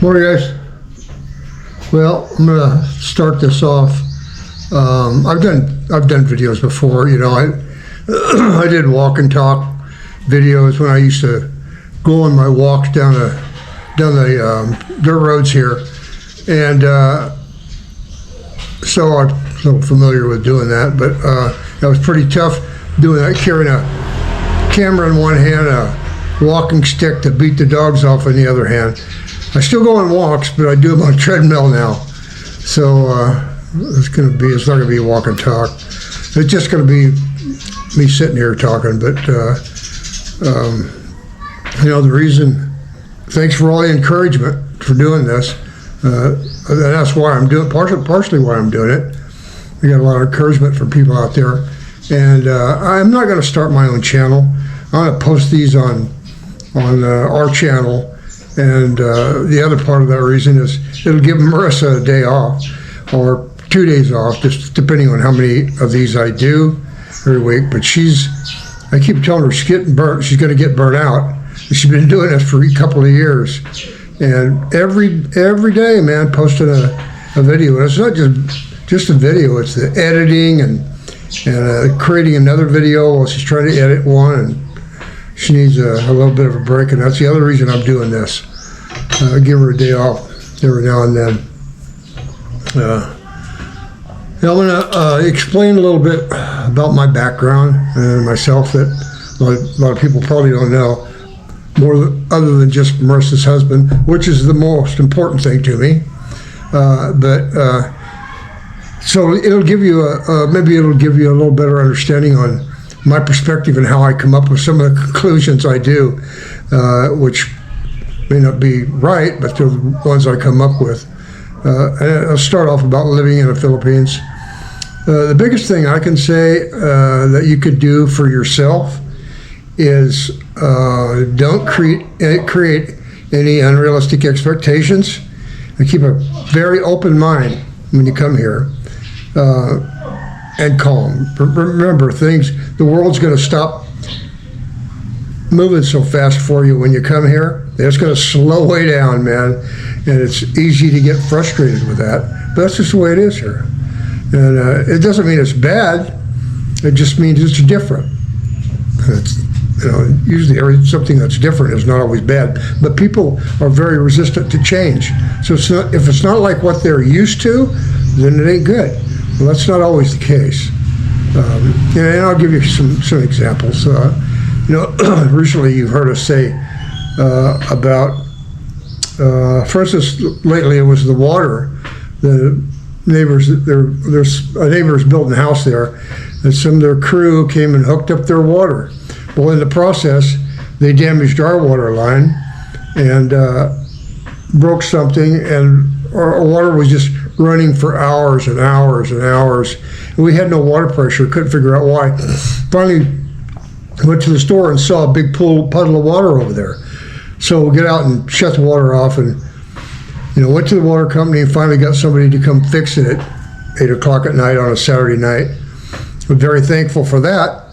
Morning, guys. Well, I'm gonna start this off. I've done videos before. You know, I did walk and talk videos when I used to go on my walks down the dirt roads here, and so I'm a little familiar with doing that. But that was pretty tough doing that, carrying a camera in one hand, a walking stick to beat the dogs off in the other hand. I still go on walks, but I do them on a treadmill now. So it's not gonna be a walk and talk. It's just gonna be me sitting here talking. But you know, the reason. Thanks for all the encouragement for doing this. And that's why I'm doing partially why I'm doing it. I got a lot of encouragement from people out there, and I'm not going to start my own channel. I'm going to post these on our channel. And the other part of that reason is it'll give Marissa a day off or 2 days off, just depending on how many of these I do every week. But I keep telling her she's getting burnt. She's going to get burnt out. She's been doing this for a couple of years, and every day, man, posting a video. And it's not just a video; it's the editing and creating another video while she's trying to edit one, and she needs a little bit of a break. And that's the other reason I'm doing this. Give her a day off every now and then. Now I'm going to explain a little bit about my background and myself that a lot of people probably don't know. Other than just Marissa's husband, which is the most important thing to me. So it'll give you maybe it'll give you a little better understanding on my perspective and how I come up with some of the conclusions I do, which may not be right, but they're the ones I come up with. And I'll start off about living in the Philippines. The biggest thing I can say that you could do for yourself is don't create any unrealistic expectations, and keep a very open mind when you come here, and calm. Remember, the world's going to stop moving so fast for you when you come here. It's going to slow way down, man, and it's easy to get frustrated with that. But that's just the way it is here, and it doesn't mean it's bad. It just means it's different. Usually something that's different is not always bad, but people are very resistant to change. So if it's not like what they're used to, then it ain't good. Well, that's not always the case. And I'll give you some examples. Recently you've heard us say about, for instance, lately it was the water. The neighbors, there's a neighbor's building a house there, and some of their crew came and hooked up their water. Well, in the process, they damaged our water line and broke something, and our water was just running for hours and hours and hours. And we had no water pressure, couldn't figure out why. Finally, went to the store and saw a big puddle of water over there. So we get out and shut the water off, and went to the water company and finally got somebody to come fix it at 8 o'clock at night on a Saturday night. I'm very thankful for that.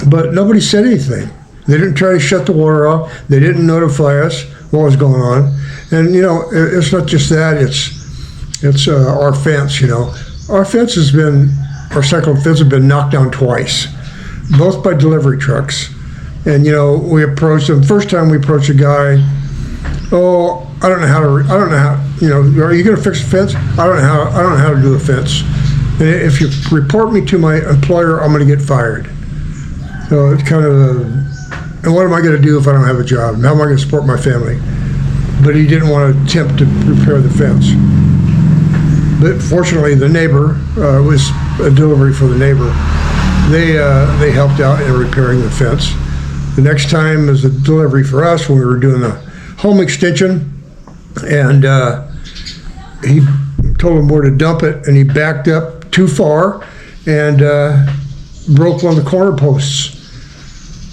But nobody said anything. They didn't try to shut the water off. They didn't notify us what was going on. And it's not just that. It's our fence. Our fence our cyclone fence has been knocked down twice, both by delivery trucks. And we approached them. First time we approached a guy. Oh, I don't know how. Are you going to fix the fence? I don't know how to do a fence. And if you report me to my employer, I'm going to get fired. So it's kind of and what am I going to do if I don't have a job? How am I going to support my family? But he didn't want to attempt to repair the fence. But fortunately, the neighbor, was a delivery for the neighbor. They helped out in repairing the fence. The next time was a delivery for us when we were doing the home extension, and he told him where to dump it, and he backed up too far and broke one of the corner posts.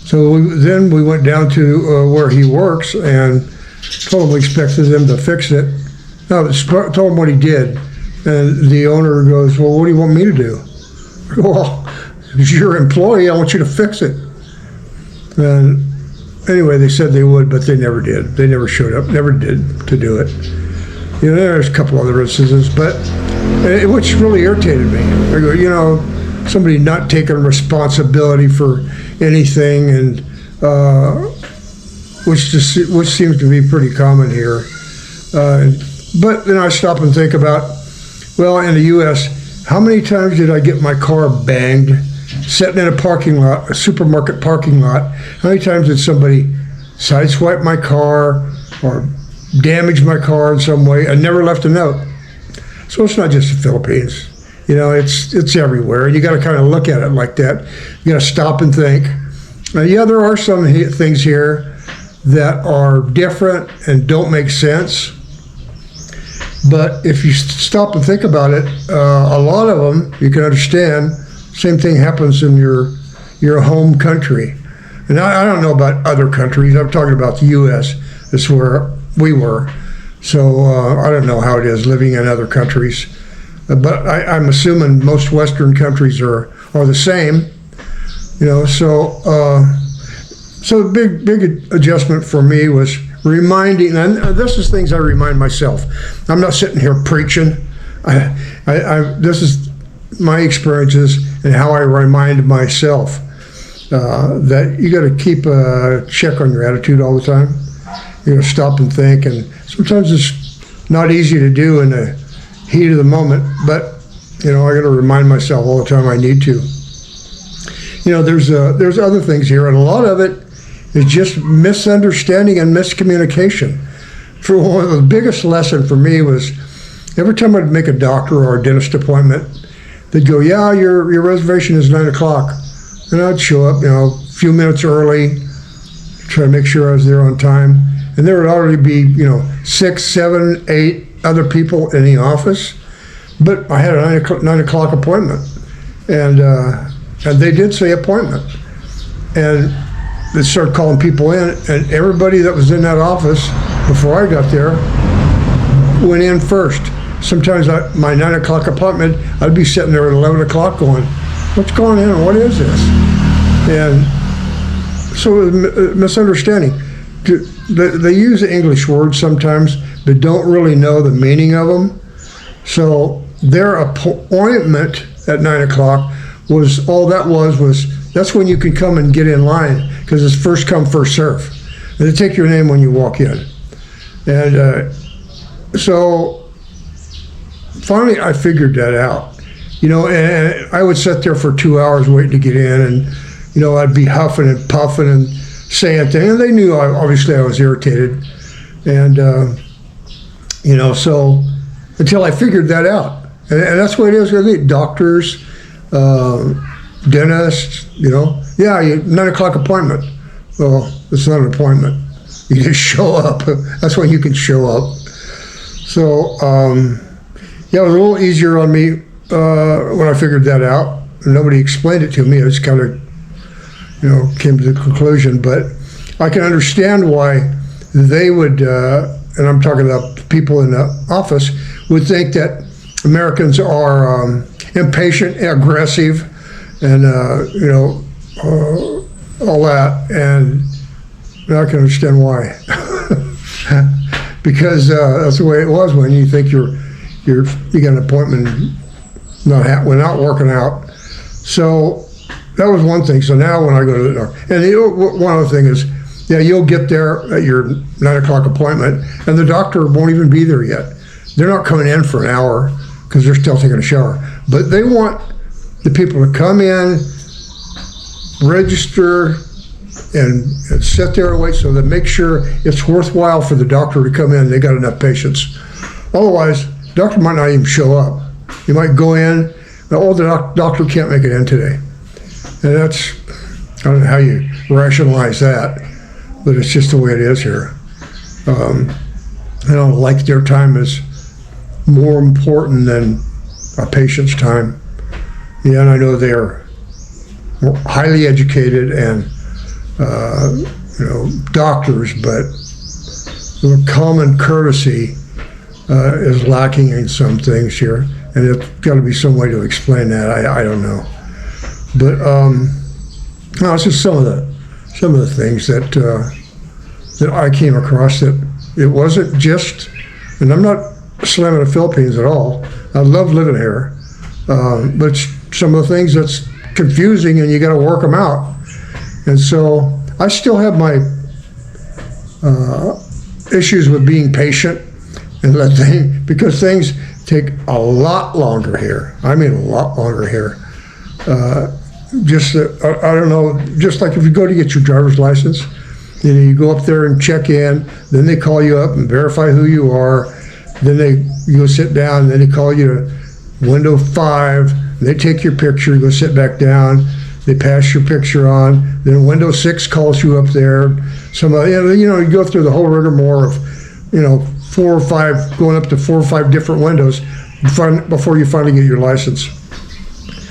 So then we went down to where he works and told him we expected them to fix it. No, told him what he did, and the owner goes, "Well, what do you want me to do?" I go, "Well, as your employee, I want you to fix it." And anyway, they said they would, but they never did. They never showed up, never did to do it. There's a couple other instances, but which really irritated me. I go, somebody not taking responsibility for anything, and which seems to be pretty common here. But then I stop and think about, well, in the U.S., how many times did I get my car banged, sitting in a parking lot, a supermarket parking lot? How many times did somebody sideswipe my car or damage my car in some way? I never left a note. So it's not just the Philippines. It's everywhere. You got to kind of look at it like that. You got to stop and think. Yeah, there are some things here that are different and don't make sense. But if you stop and think about it, a lot of them you can understand. Same thing happens in your home country. And I don't know about other countries. I'm talking about the U.S. That's where we were. So I don't know how it is living in other countries. But I'm assuming most Western countries are the same. So the big adjustment for me was reminding, and this is things I remind myself. I'm not sitting here preaching. This is my experiences and how I remind myself that you got to keep a check on your attitude all the time. Stop and think, and sometimes it's not easy to do in the heat of the moment, but I got to remind myself all the time I need to. There's other things here, and a lot of it is just misunderstanding and miscommunication. For one of the biggest lesson for me was every time I'd make a doctor or a dentist appointment, they'd go, "Yeah, your reservation is 9:00," and I'd show up, a few minutes early, try to make sure I was there on time, and there would already be 6, 7, 8 other people in the office, but I had a 9:00 appointment, and they did say appointment, and they started calling people in, and everybody that was in that office before I got there went in first. Sometimes my 9:00 appointment, I'd be sitting there at 11:00 going, "What's going on? What is this?" And so it was a misunderstanding. They use English words sometimes, but don't really know the meaning of them. So their appointment at 9:00 was all that was that's when you can come and get in line, because it's first come, first serve. And they take your name when you walk in. And so finally I figured that out. And I would sit there for 2 hours waiting to get in, and I'd be huffing and puffing and saying things. And they knew obviously I was irritated. And so until I figured that out. And that's what it is with doctors, dentists, yeah, 9:00 appointment. Well, it's not an appointment. You just show up. That's when you can show up. So, yeah, it was a little easier on me when I figured that out. Nobody explained it to me. I just kind of, came to the conclusion. But I can understand why they would, and I'm talking about people in the office, would think that Americans are impatient, aggressive, and all that. And I can understand why, because that's the way it was when you think you got an appointment not working out. So that was one thing. So now when I go to the doctor, and one other thing is, yeah, you'll get there at your 9:00 appointment, and the doctor won't even be there yet. They're not coming in for an hour because they're still taking a shower. But they want the people to come in, register, and sit there and wait, so that make sure it's worthwhile for the doctor to come in. They got enough patients. Otherwise, the doctor might not even show up. You might go in, oh, the doctor can't make it in today. And I don't know how you rationalize that, but it's just the way it is here. Like their time is more important than a patient's time. Yeah, and I know they're highly educated and doctors, but the common courtesy is lacking in some things here, and there's got to be some way to explain that. I don't know, but no, it's just some of the some of the things that that I came across, that it wasn't just, and I'm not slamming the Philippines at all. I love living here, but some of the things that's confusing, and you got to work them out. And so I still have my issues with being patient and because things take a lot longer here. I mean, a lot longer here. I don't know, just like if you go to get your driver's license, you go up there and check in, then they call you up and verify who you are, then you go sit down, then they call you to window 5, and they take your picture, you go sit back down, they pass your picture on, then window 6 calls you up there. You go through the whole rigmarole of 4 or 5, going up to 4 or 5 different windows before you finally get your license.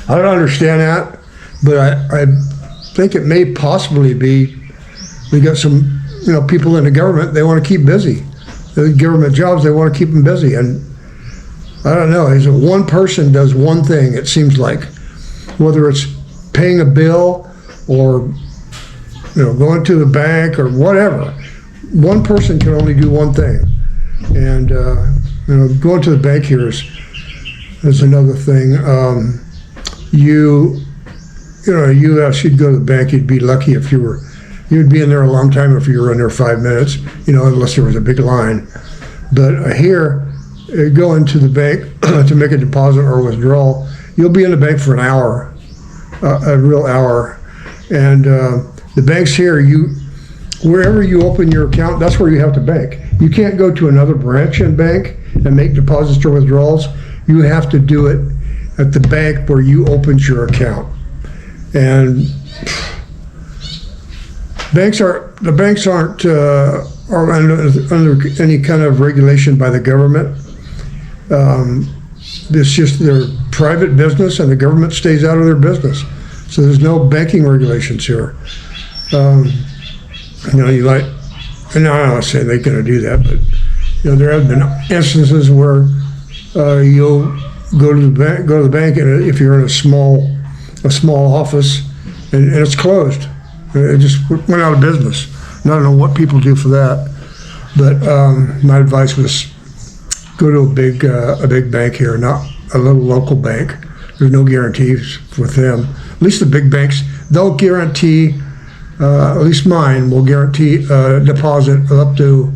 I don't understand that, but I think it may possibly be we got some people in the government, they want to keep busy. The government jobs, they want to keep them busy, and I don't know, is it one person does one thing, it seems like, whether it's paying a bill or going to the bank or whatever. One person can only do one thing, and going to the bank here is another thing. U.S., you'd go to the bank, you'd be lucky if you'd be in there a long time if you were in there 5 minutes, unless there was a big line. But here, going to the bank to make a deposit or withdrawal, you'll be in the bank for an hour, a real hour. And the banks here, wherever you open your account, that's where you have to bank. You can't go to another branch and bank and make deposits or withdrawals. You have to do it at the bank where you opened your account. And the banks aren't under any kind of regulation by the government. It's just their private business, and the government stays out of their business. So there's no banking regulations here. And I'm not saying they're going to do that, but there have been instances where you'll go to the bank, and if you're in a small office, and it's closed, it just went out of business. And I don't know what people do for that, but my advice was go to a big bank here, not a little local bank. There's no guarantees with them. At least the big banks, they'll guarantee. At least mine will guarantee a deposit of up to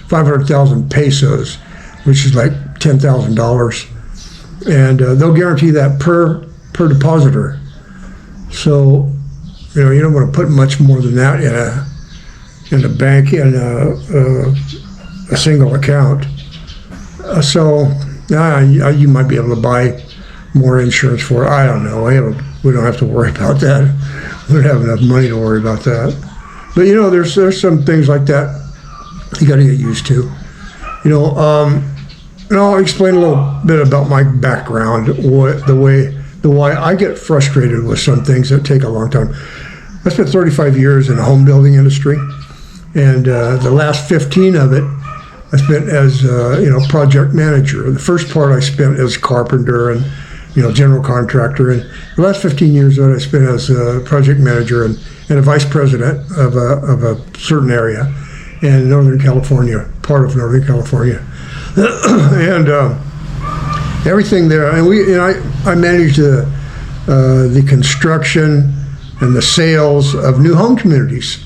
500,000 pesos, which is like $10,000, and they'll guarantee that per depositor. So you don't want to put much more than that in a bank in a single account. You might be able to buy more insurance for it. I don't know. We don't have to worry about that. We don't have enough money to worry about that. But there's some things like that you got to get used to. And I'll explain a little bit about my background, why I get frustrated with some things that take a long time. I spent 35 years in the home building industry, and the last 15 of it I spent as project manager. The first part I spent as carpenter and general contractor, and the last 15 years of it I spent as a project manager and a vice president of a certain area in Northern California, part of Northern California, and everything there. And I managed the construction and the sales of new home communities,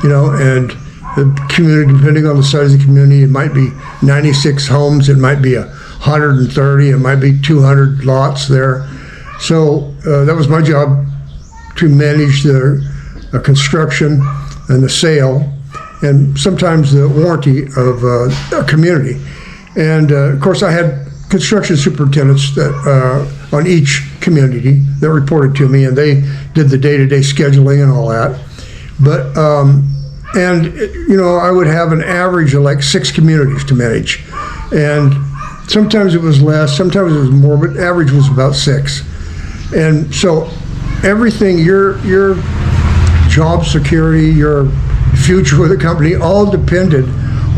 and the community, depending on the size of the community, it might be 96 homes, it might be 130, it might be 200 lots there. So that was my job, to manage the construction and the sale, and sometimes the warranty of a community. And of course, I had construction superintendents that on each community that reported to me, and they did the day-to-day scheduling and all that. But I would have an average of like 6 communities to manage, and sometimes it was less, sometimes it was more, but average was about 6. And so everything, your job security, your future with the company, all depended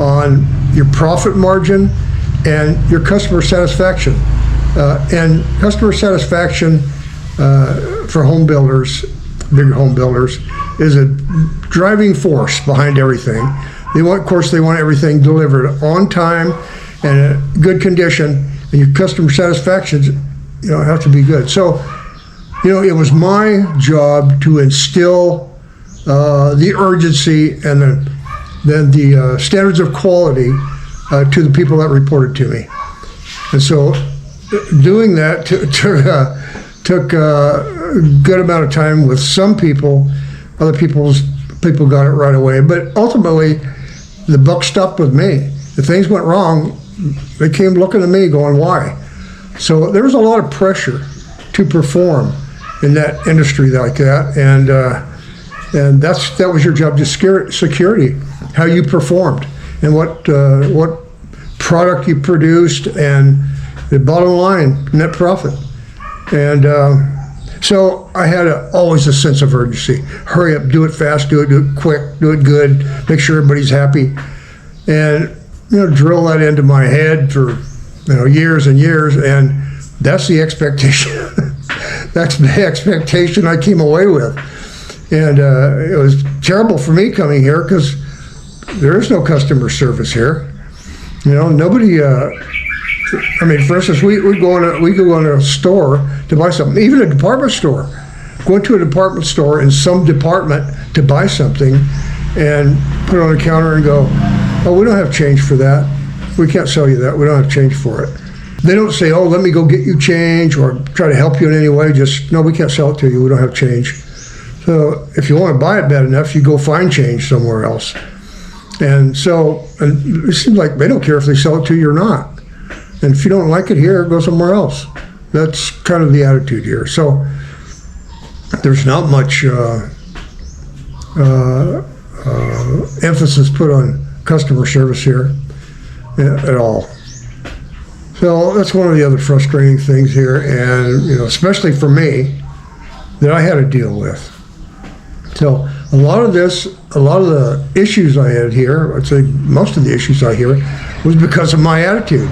on your profit margin and your customer satisfaction. And customer satisfaction for home builders, big home builders, is a driving force behind everything. They want everything delivered on time and in good condition, and your customer satisfaction, have to be good. So, it was my job to instill the urgency and then the standards of quality to the people that reported to me. And so doing that took a good amount of time with some people. Other people got it right away. But ultimately, the buck stopped with me. If things went wrong, they came looking at me going, why? So there was a lot of pressure to perform in that industry like that. And that was your job, just security, how you performed and what product you produced and the bottom line, net profit. And so I had always a sense of urgency. Hurry up, do it fast, do it quick, do it good, make sure everybody's happy. And, drill that into my head for, years and years. And that's the expectation. That's the expectation I came away with. And it was terrible for me coming here because there is no customer service here. Nobody. For instance, we go in a store to buy something, even a department store. Go into a department store in some department to buy something, and put it on the counter and go, "Oh, we don't have change for that. We can't sell you that. We don't have change for it." They don't say, "Oh, let me go get you change," or try to help you in any way. Just, "No, we can't sell it to you. We don't have change." So if you want to buy it bad enough, you go find change somewhere else. And it seems like they don't care if they sell it to you or not. And if you don't like it here, go somewhere else. That's kind of the attitude here. So there's not much emphasis put on customer service here at all. So that's one of the other frustrating things here, and especially for me, that I had to deal with. So a lot of the issues I had here, I'd say most of the issues I hear, was because of my attitude.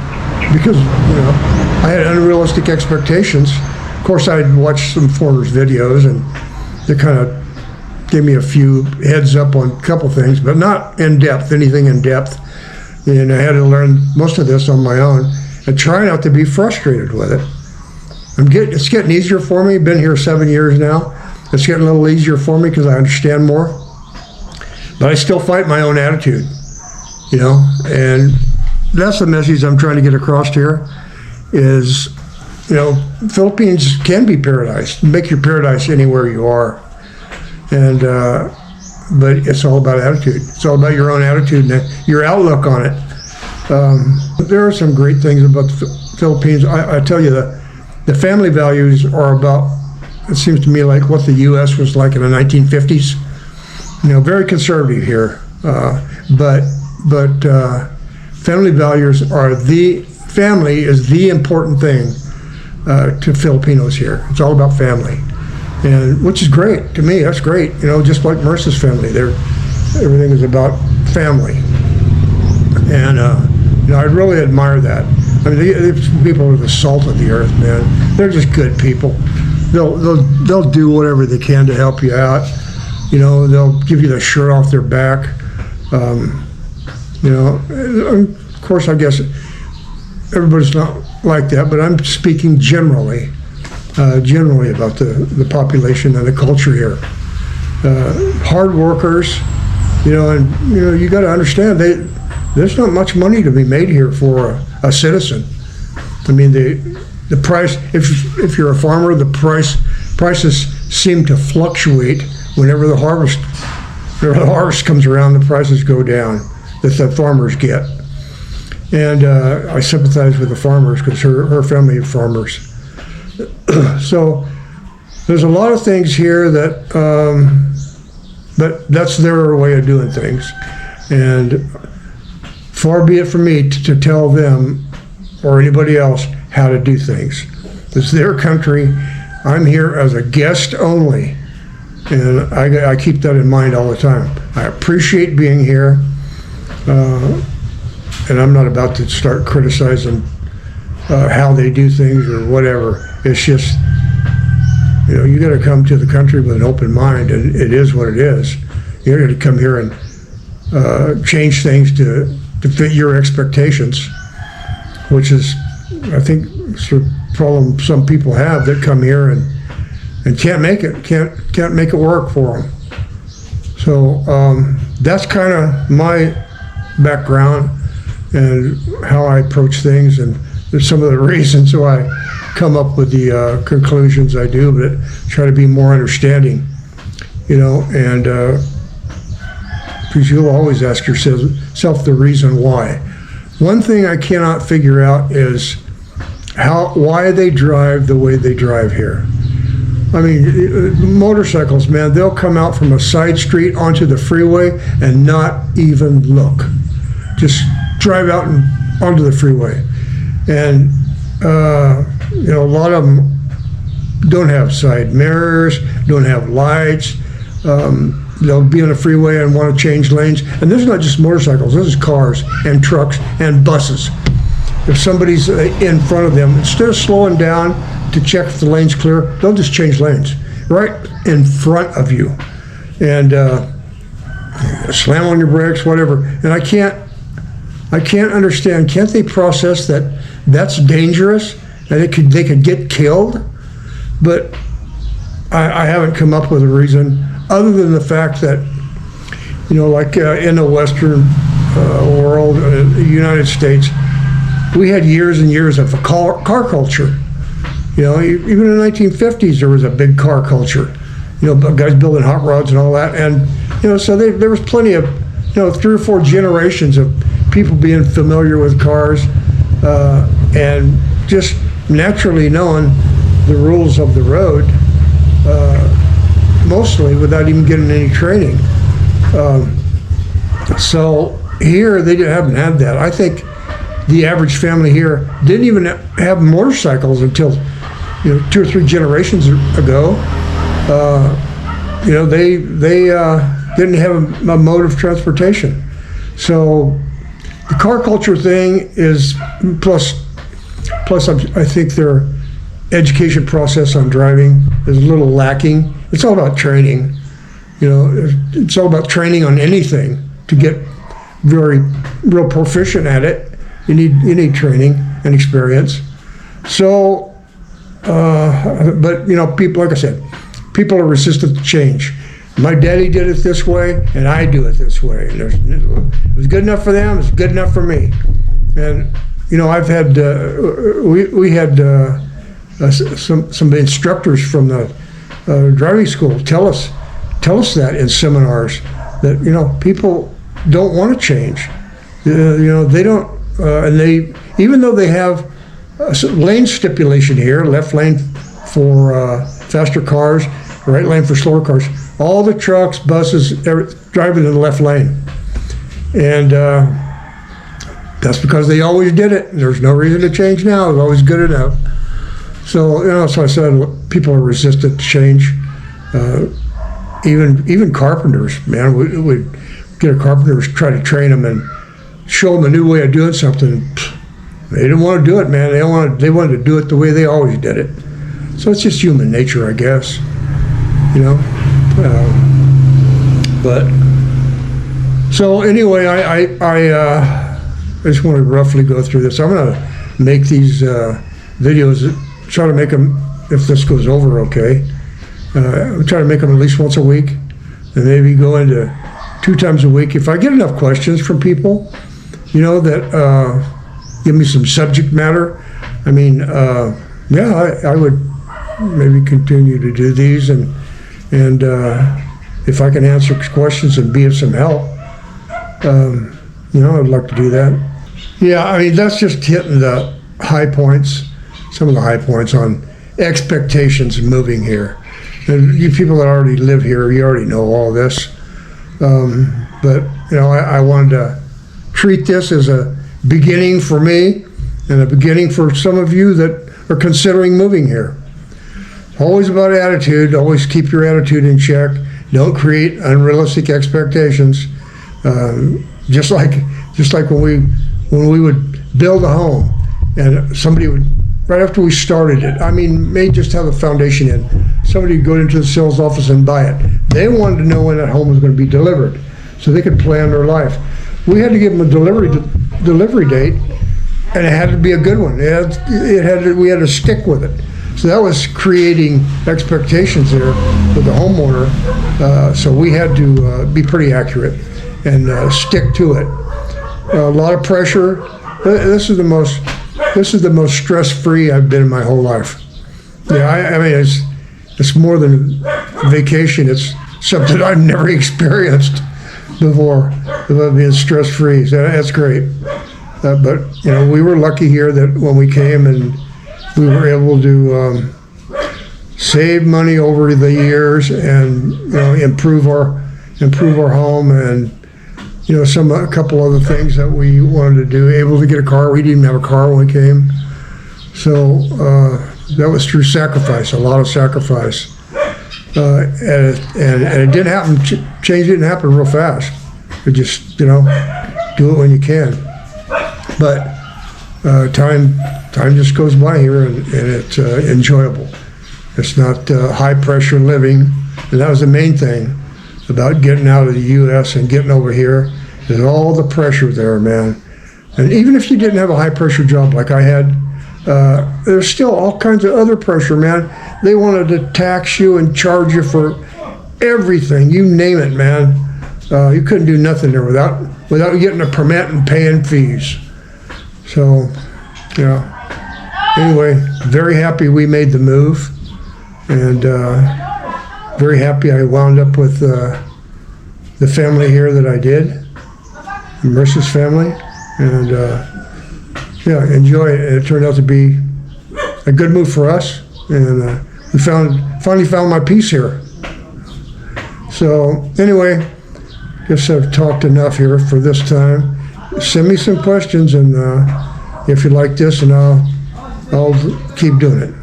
Because I had unrealistic expectations. Of course, I'd watched some foreigners' videos, and they kind of gave me a few heads up on a couple things, but not anything in depth. And I had to learn most of this on my own and try not to be frustrated with it. It's getting easier for me. Been here 7 years now. It's getting a little easier for me because I understand more. But I still fight my own attitude, and that's the message I'm trying to get across here is, Philippines can be paradise. Make your paradise anywhere you are. And, but it's all about attitude. It's all about your own attitude and your outlook on it. There are some great things about the Philippines. I tell you, the family values are about, it seems to me, like what the U.S. was like in the 1950s. Very conservative here. But family values family is the important thing to Filipinos here. It's all about family, and which is great to me. That's great. Just like Marissa's family, everything is about family, and I really admire that. These people are the salt of the earth, man. They're just good people. They'll do whatever they can to help you out. They'll give you the shirt off their back. Of course, I guess everybody's not like that, but I'm speaking generally about the population and the culture here. Hard workers, and you got to understand there's not much money to be made here for a citizen. The price, if you're a farmer, the prices seem to fluctuate whenever the harvest comes around. The prices go down that the farmers get. And I sympathize with the farmers because her family are farmers. So there's a lot of things here but that's their way of doing things. And far be it from me to tell them or anybody else how to do things. It's their country. I'm here as a guest only. And I keep that in mind all the time. I appreciate being here. And I'm not about to start criticizing how they do things or whatever. It's just You got to come to the country with an open mind, and it is what it is. You got to come here and change things to fit your expectations, which is, I think, sort of problem some people have that come here and can't make it, can't make it work for them. So that's kind of my background and how I approach things, and there's some of the reasons why I come up with the conclusions I do, but try to be more understanding, and because you'll always ask yourself the reason why. One thing I cannot figure out is why they drive the way they drive here. I mean, motorcycles, man, they'll come out from a side street onto the freeway and not even look. Just drive out and onto the freeway. And, a lot of them don't have side mirrors, don't have lights. They'll be on the freeway and want to change lanes. And this is not just motorcycles, this is cars and trucks and buses. If somebody's in front of them, instead of slowing down to check if the lane's clear, they'll just change lanes right in front of you and slam on your brakes, whatever. And I can't understand. Can't they process that that's dangerous and they could get killed? But I haven't come up with a reason other than the fact that, like in the Western world, the United States, we had years and years of a car culture. Even in the 1950s, there was a big car culture. Guys building hot rods and all that. And, so there was plenty of, 3 or 4 generations of people being familiar with cars and just naturally knowing the rules of the road, mostly without even getting any training. So here, they haven't had that. I think the average family here didn't even have motorcycles until 2 or 3 generations ago. They didn't have a mode of transportation. So the car culture thing is plus I think their education process on driving is a little lacking. It's all about training. It's all about training on anything to get real proficient at it. You need training and experience. So, but people, like I said, people are resistant to change. My daddy did it this way, and I do it this way. And it was good enough for them. It's good enough for me. And I've had we had some instructors from the driving school tell us that in seminars that people don't want to change. They don't. And they, even though they have a lane stipulation here, left lane for faster cars, right lane for slower cars, all the trucks, buses, driving in the left lane. And that's because they always did it. There's no reason to change now. It's always good enough. So, so I said people are resistant to change. Even carpenters, man, we'd get a carpenter, try to train them and show them a new way of doing something. They didn't want to do it, man. They wanted to do it the way they always did it. So it's just human nature, I guess. But so anyway, I just want to roughly go through this. I'm going to make these videos, try to make them, if this goes over okay, I'll try to make them at least once a week, and maybe go into 2 times a week. If I get enough questions from people, that give me some subject matter, I mean, I would maybe continue to do these, and if I can answer questions and be of some help, I'd like to do that. Yeah, I mean, that's just hitting the high points, some of the high points on expectations moving here. And you people that already live here, you already know all this. But, I wanted to treat this as a beginning for me and a beginning for some of you that are considering moving here. Always about attitude. Always keep your attitude in check. Don't create unrealistic expectations. Just like when we would build a home, and somebody would, right after we started it, may just have a foundation in. somebody would go into the sales office and buy it. They wanted to know when that home was going to be delivered, so they could plan their life. We had to give them a delivery date, and it had to be a good one. We had to stick with it. So that was creating expectations there with the homeowner. So we had to be pretty accurate and stick to it. A lot of pressure. This is the most stress-free I've been in my whole life. Yeah, I mean it's more than vacation. It's something I've never experienced before, about being stress-free. So that's great. But we were lucky here that when we came, and we were able to save money over the years and improve our home, and a couple other things that we wanted to do. Able to get a car. We didn't have a car when we came, so that was through sacrifice, a lot of sacrifice, and it didn't happen. Change didn't happen real fast. It just do it when you can. But time just goes by here, and it's enjoyable. It's not high pressure living, and that was the main thing about getting out of the U.S. and getting over here. There's all the pressure there, man. And even if you didn't have a high pressure job like I had, there's still all kinds of other pressure, man. They wanted to tax you and charge you for everything, you name it, man. You couldn't do nothing there without getting a permit and paying fees. So, anyway, very happy we made the move, and very happy I wound up with the family here that I did, Mercer's family, and enjoy it. And it turned out to be a good move for us, and we finally found my peace here. So anyway, guess I've talked enough here for this time. Send me some questions, and if you like this, and I'll keep doing it.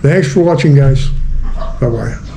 Thanks for watching, guys. Bye-bye.